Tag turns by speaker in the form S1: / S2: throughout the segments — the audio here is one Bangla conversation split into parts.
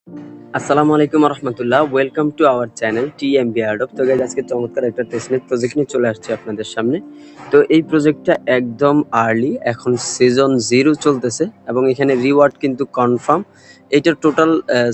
S1: আসসালামু আলাইকুম রহমতুল্লাহ, welcome to our channel TMB আরডব। তো গাইজ আজকে চমৎকার একটা টেস্টনেট প্রজেক্ট নিয়ে চলে আসছি আপনাদের সামনে। তো এই প্রজেক্টটা একদম আর্লি, এখন সিজন 0 চলতেছে এবং এখানে রিওয়ার্ড কিন্তু কনফার্ম। এইটার টোটাল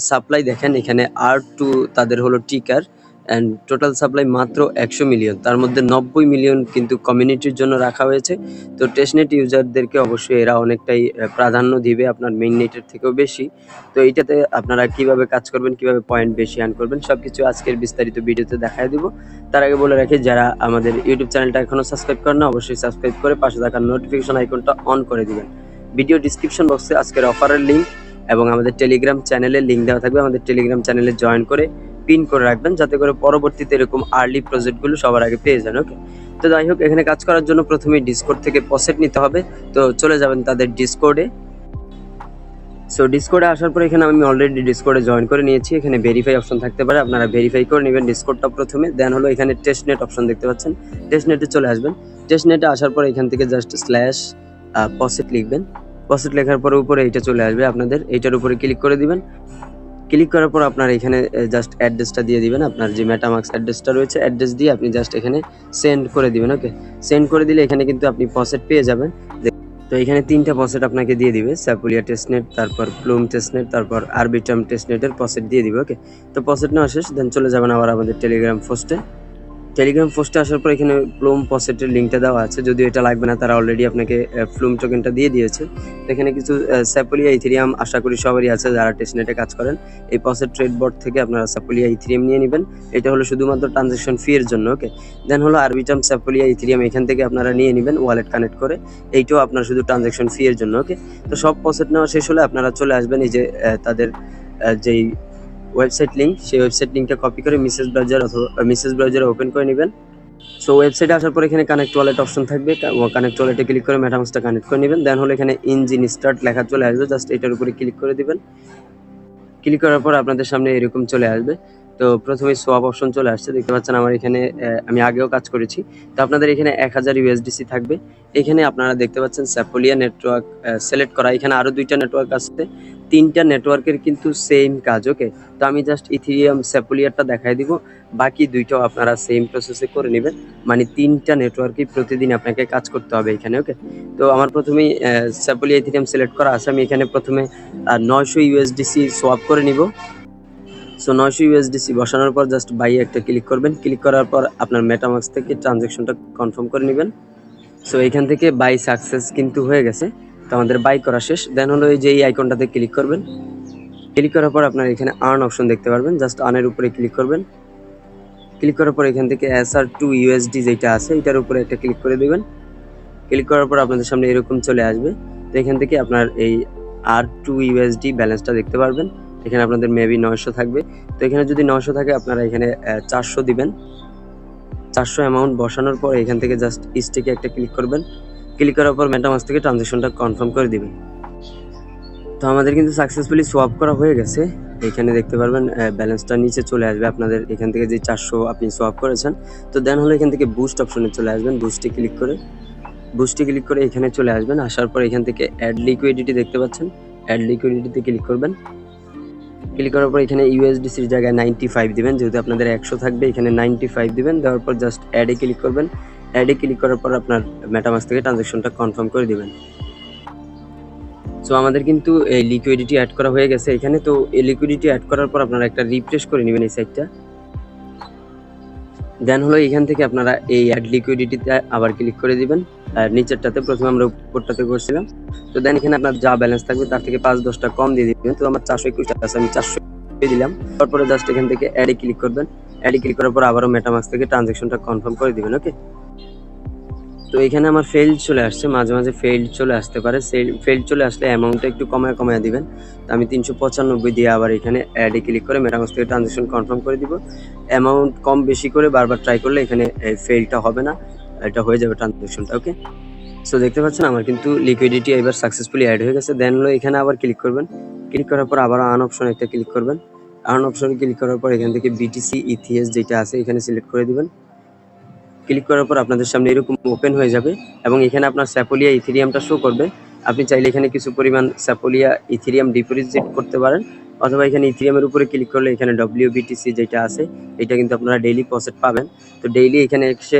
S1: সাপ্লাই দেখেন, এখানে R2 তাদের হলো টিকার অ্যান্ড টোটাল সাপ্লাই মাত্র 100 মিলিয়ন, তার মধ্যে 90 মিলিয়ন কিন্তু কমিউনিটির জন্য রাখা হয়েছে। তো টেস্টনেট ইউজারদেরকে অবশ্যই এরা অনেকটাই প্রাধান্য দিবে আপনার মেইন নেটের থেকেও বেশি। তো এইটাতে আপনারা কিভাবে কাজ করবেন, কিভাবে পয়েন্ট বেশি আর্ন করবেন, সবকিছু আজকের বিস্তারিত ভিডিওতে দেখায় দিব। তার আগে বলে রাখি, যারা আমাদের ইউটিউব চ্যানেলটা এখনো সাবস্ক্রাইব করেন না, অবশ্যই সাবস্ক্রাইব করে পাশে থাকা নোটিফিকেশন আইকনটা অন করে দিবেন। ভিডিও ডিসক্রিপশন বক্সে আজকের অফারের লিঙ্ক এবং আমাদের টেলিগ্রাম চ্যানেলের লিঙ্ক দেওয়া থাকবে। আমাদের টেলিগ্রাম চ্যানেলে জয়েন করে পিন করে রাখবেন, যাতে করে পরবর্তীতে এরকম আর্লি প্রজেক্টগুলো সবার আগে পেয়ে যান। ওকে, তো যাই হোক, এখানে কাজ করার জন্য প্রথমেই ডিসকর্ড থেকে পসেট নিতে হবে। তো চলে যাবেন তাদের ডিসকর্ডে। সো ডিসকর্ডে আসার পর এখানে আমি অলরেডি ডিসকর্ডে জয়েন করে নিয়েছি। এখানে ভেরিফাই অপশন থাকতে পারে, আপনারা ভেরিফাই করে নেবেন ডিসকর্ডটা প্রথমে। দেন হলো এখানে টেস্টনেট অপশন দেখতে পাচ্ছেন, টেস্টনেটে চলে আসবেন। টেস্টনেটে আসার পর এখান থেকে জাস্ট স্ল্যাশ পসেট লিখবেন। পসেট লেখার পর উপরে এইটা চলে আসবে আপনাদের, এইটার উপরে ক্লিক করে দিবেন। ক্লিক করার পর আপনার এখানে জাস্ট অ্যাড্রেসটা দিয়ে দিবেন, আপনার যে মেটামাক্স অ্যাড্রেসটা রয়েছে, অ্যাড্রেস দিয়ে আপনি জাস্ট এখানে সেন্ড করে দিবেন। ওকে, সেন্ড করে দিলে এখানে কিন্তু আপনি পসেট পেয়ে যাবেন। তো এখানে 3টা পসেট আপনাকে দিয়ে দিবে, স্যাপুলিয়া টেস্টনেট, তারপর প্লুম টেস্টনেট, তারপর আরবিটাম টেস্টনেটের পসেট দিয়ে দিবে। ওকে, তো পসেট নেওয়া শেষ, দেন চলে যাবেন আবার আমাদের টেলিগ্রাম পোস্টে। টেলিগ্রাম পোস্টে আসার পর এখানে প্লুম পসেটের লিঙ্কটা দেওয়া আছে, যদিও এটা লাগবে না, তারা অলরেডি আপনাকে প্লুম টোকেনটা দিয়ে দিয়েছে। তো এখানে কিছু স্যাপুলিয়া ইথেরিয়াম আশা করি সবারই আছে যারা টেস্টনেটে কাজ করেন। এই পসেট ট্রেড বোর্ড থেকে আপনারা স্যাপুলিয়া ইথেরিয়াম নিয়ে নেবেন, এটা হলো শুধুমাত্র ট্রানজ্যাকশন ফি এর জন্য। ওকে, দেন হলো আরবিটাম স্যাপুলিয়া ইথেরিয়াম এখান থেকে আপনারা নিয়ে নেবেন ওয়ালেট কানেক্ট করে, এইটাও আপনার শুধু ট্রানজ্যাকশন ফি এর জন্য। ওকে, তো সব পসেট নেওয়া শেষ হলে আপনারা চলে আসবেন এই যে তাদের যেই ওয়েবসাইট লিঙ্ক, সেই ওয়েবসাইট লিঙ্কটা কপি করে মেসেজ ব্রাউজার অথবা মেসেজ ব্রাউজারে ওপেন করে নেবেন। সো ওয়েবসাইটে আসার পর এখানে কানেক্ট ওয়ালেট অপশন থাকবে, কানেক্ট ওয়ালেটে ক্লিক করে মেটামাক্সটা কানেক্ট করে নেবেন। দেন হলো এখানে ইঞ্জিন স্টার্ট লেখা চলে আসবে, জাস্ট এটার উপরে ক্লিক করে দিবেন। ক্লিক করার পর আপনাদের সামনে এরকম চলে আসবে। তো প্রথমে সোয়াপ অপশন চলে আসছে, দেখতে পাচ্ছেন আমার এখানে আমি আগেও কাজ করেছি। তো আপনাদের এখানে 1000 ইউএসডিসি থাকবে। এখানে আপনারা দেখতে পাচ্ছেন স্যাপোলিয়া নেটওয়ার্ক সিলেক্ট করা, এখানে আরও 2টা নেটওয়ার্ক আছে, 3টা নেটওয়ার্কের কিন্তু সেম কাজ। ওকে, তো আমি জাস্ট ইথেরিয়াম স্যাপোলিয়ারটা দেখাই দিব, বাকি 2টাও আপনারা সেম প্রসেসে করে নেবেন। মানে 3টা নেটওয়ার্কই প্রতিদিন আপনাকে কাজ করতে হবে এখানে। ওকে, তো আমার প্রথমেই স্যাপোলিয়া ইথেরিয়াম সিলেক্ট করা আছে, আমি এখানে প্রথমে 900 ইউএসডিসি সোয়াপ করে নিব। সো 900 ইউএসডিসি বসানোর পর জাস্ট বাই একটা ক্লিক করবেন। ক্লিক করার পর আপনার মেটামাক্স থেকে ট্রানজ্যাকশনটা কনফার্ম করে নেবেন। সো এখান থেকে বাই সাকসেস কিন্তু হয়ে গেছে, তো আমাদের বাই করা শেষ। দেন হলো এই যে এই আইকনটাতে ক্লিক করবেন। ক্লিক করার পর আপনার এখানে আর্ন অপশন দেখতে পারবেন, জাস্ট আর্নের উপরে ক্লিক করবেন। ক্লিক করার পর এখান থেকে SR2 USD যেটা আছে এটার উপরে একটা ক্লিক করে দেবেন। ক্লিক করার পর আপনাদের সামনে এরকম চলে আসবে। তো এখান থেকে আপনার এই R2 USD ব্যালেন্সটা দেখতে পারবেন। এখানে আপনাদের মেবি 900 থাকবে। তো এখানে যদি 900 থাকে আপনারা এখানে 400 দিবেন। 400 অ্যামাউন্ট বসানোর পর এখান থেকে জাস্ট স্টেকে একটা ক্লিক করবেন। ক্লিক করার পর মেটামাক্স থেকে ট্রানজ্যাকশনটা কনফার্ম করে দিবেন। তো আমাদের কিন্তু সাকসেসফুলি সোয়াপ করা হয়ে গেছে। এখানে দেখতে পারবেন ব্যালেন্সটা নিচে চলে আসবে আপনাদের এখান থেকে যে 400 আপনি সোয়াপ করেছেন। তো দেন হলো এখান থেকে বুস্ট অপশনে চলে আসবেন, বুস্টে ক্লিক করে এখানে চলে আসবেন। আসার পর এখান থেকে অ্যাড লিকুইডিটি দেখতে পাচ্ছেন, অ্যাড লিকুইডিটিতে ক্লিক করবেন। ক্লিক করার পর এখানে ইউএসডিসির জায়গায় 95 দিবেন, যেহেতু আপনাদের 100 থাকবে এখানে 95 দিবেন। দেওয়ার পর জাস্ট অ্যাডে ক্লিক করবেন। অ্যাডে ক্লিক করার পর আপনার মেটামাক্স থেকে ট্রানজ্যাকশনটা কনফার্ম করে দিবেন। সো আমাদের কিন্তু এই লিকুইডিটি অ্যাড করা হয়ে গেছে এখানে। তো এই লিকুইডিটি অ্যাড করার পর আপনারা একটা রিফ্রেশ করে নেবেন এই সাইটটা। দেন হলো এখান থেকে আপনারা এই অ্যাড লিকুইডিটিতে আবার ক্লিক করে দিবেন। আর নিচেরটাতে প্রথমে আমরা উপরটাতে করছিলাম। তো দেন এখানে আপনার যা ব্যালেন্স থাকবে তার থেকে 5-10 টাকা কম দিয়ে দিবেন। তো আমার 421 টাকা আছে, আমি 400 দিলাম। তারপরে জাস্ট এখান থেকে অ্যাডে ক্লিক করবেন। অ্যাডে ক্লিক করার পর আবারও মেটামাক্স থেকে ট্রানজ্যাকশনটা কনফার্ম করে দিবেন। ওকে, তো এখানে আমার ফেইল্ড চলে আসছে, মাঝে মাঝে ফেইল্ড চলে আসতে পারে। ফেইল্ড চলে আসলে অ্যামাউন্টটা একটু কমায় দিবেন। তো আমি 395 দিয়ে আবার এখানে অ্যাডে ক্লিক করে মেটামাক্স থেকে ট্রানজ্যাকশন কনফার্ম করে দিব। অ্যামাউন্ট কম বেশি করে বারবার ট্রাই করলে এখানে ফেইলটা হবে না, এটা হয়ে যাবে ট্রানজ্যাকশনটা। ওকে, সো দেখতে পাচ্ছেন আমার কিন্তু লিকুইডিটি এবার সাকসেসফুলি অ্যাড হয়ে গেছে। দেন হলো এখানে আবার ক্লিক করবেন। ক্লিক করার পর আবার আর্ন অপশন একটা ক্লিক করবেন। আর্ন অপশনে ক্লিক করার পর এখান থেকে বিটিসি ইথিএস যেটা আছে এখানে সিলেক্ট করে দিবেন। ক্লিক করার পর আপনাদের সামনে এরকম ওপেন হয়ে যাবে এবং এখানে আপনার স্যাপোলিয়া ইথেরিয়ামটা শো করবে। আপনি চাইলে এখানে কিছু পরিমাণ স্যাপোলিয়া ইথেরিয়াম ডিপোজিট করতে পারেন, অথবা এখানে ইথেরিয়ামের উপরে ক্লিক করলে এখানে WBTC যেটা আছে এটা কিন্তু আপনারা ডেইলি প্রসেস পাবেন। তো ডেইলি এখানে এসে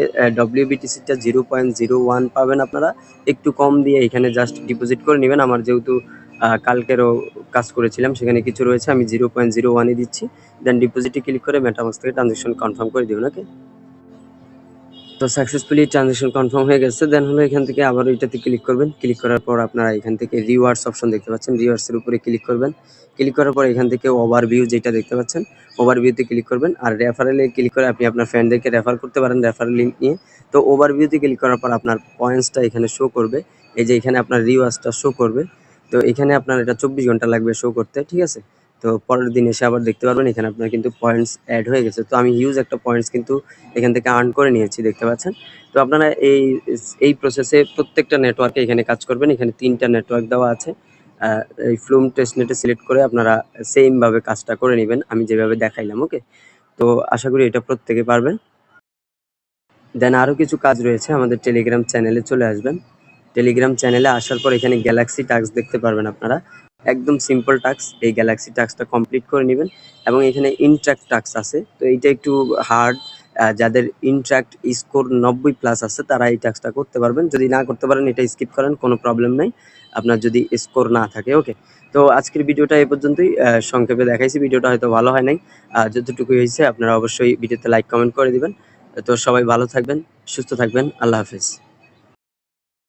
S1: WBTCটা 0.01 পাবেন আপনারা, একটু কম দিয়ে এখানে জাস্ট ডিপোজিট করে নেবেন। আমার যেহেতু কালকেরও কাজ করেছিলাম সেখানে কিছু রয়েছে, আমি 0.01-ই দিচ্ছি। দেন ডিপোজিটে ক্লিক করে মেটামাস্ক থেকে ট্রানজাকশন কনফার্ম করে দেবেন। ওকে, তো সাকসেসফুলি ট্রানজাকশন কনফার্ম হয়ে গেছে। দেন হলো এখান থেকে আবার এটাতে ক্লিক করবেন। ক্লিক করার পর আপনারা এখান থেকে রিওয়ার্ডস অপশন দেখতে পাচ্ছেন, রিওয়ার্ডসের উপরে ক্লিক করবেন। ক্লিক করার পর এখান থেকে ওভারভিউ যেটা দেখতে পাচ্ছেন, ওভারভিউতে ক্লিক করবেন। আর রেফারেলে ক্লিক করে আপনি আপনার ফ্রেন্ডদেরকে রেফার করতে পারেন রেফারেল লিঙ্ক নিয়ে। তো ওভারভিউতে ক্লিক করার পর আপনার পয়েন্টসটা এখানে শো করবে, এই যে এখানে আপনার রিওয়ার্ডসটা শো করবে। তো এখানে আপনার এটা 24 ঘন্টা লাগবে শো করতে, ঠিক আছে। তো পরের দিন এসে আবার দেখতে পারবেন এখানে আপনার কিন্তু পয়েন্টস অ্যাড হয়ে গেছে। তো আমি হিউজ একটা পয়েন্টস কিন্তু এখান থেকে আর্ন করে নিয়েছি, দেখতে পাচ্ছেন। তো আপনারা এই প্রসেসে প্রত্যেকটা নেটওয়ার্কে এখানে কাজ করবেন। এখানে 3টা নেটওয়ার্ক দেওয়া আছে। এই ফ্লুম টেস্টনেটে সিলেক্ট করে আপনারা সেম ভাবে কাজটা করে নেবেন আমি যেভাবে দেখাইলাম। ওকে, তো আশা করি এটা প্রত্যেকে পারবেন। দেন আরও কিছু কাজ রয়েছে, আমাদের টেলিগ্রাম চ্যানেলে চলে আসবেন। টেলিগ্রাম চ্যানেলে আসার পর এখানে গ্যালাক্সি টাস্ক দেখতে পারবেন আপনারা, একদম সিম্পল টাস্ক। এই গ্যালাক্সি টাস্কটা কমপ্লিট করে নেবেন। এবং এখানে ইন্ট্রাক্ট টাস্ক আছে, তো এইটা একটু হার্ড। যাদের ইন্ট্রাক্ট স্কোর 90+ আছে তারা এই টাস্কটা করতে পারবেন, যদি না করতে পারেন এটা স্কিপ করেন, কোনো প্রবলেম নাই আপনার যদি স্কোর না থাকে। ওকে, তো আজকের ভিডিওটা এই পর্যন্তই, সংক্ষেপে দেখাইছি। ভিডিওটা হয়তো ভালো হয় নাই, যতটুকু হয়েছে আপনারা অবশ্যই ভিডিওতে লাইক কমেন্ট করে দিবেন। তো সবাই ভালো থাকবেন, সুস্থ থাকবেন, আল্লাহ হাফেজ।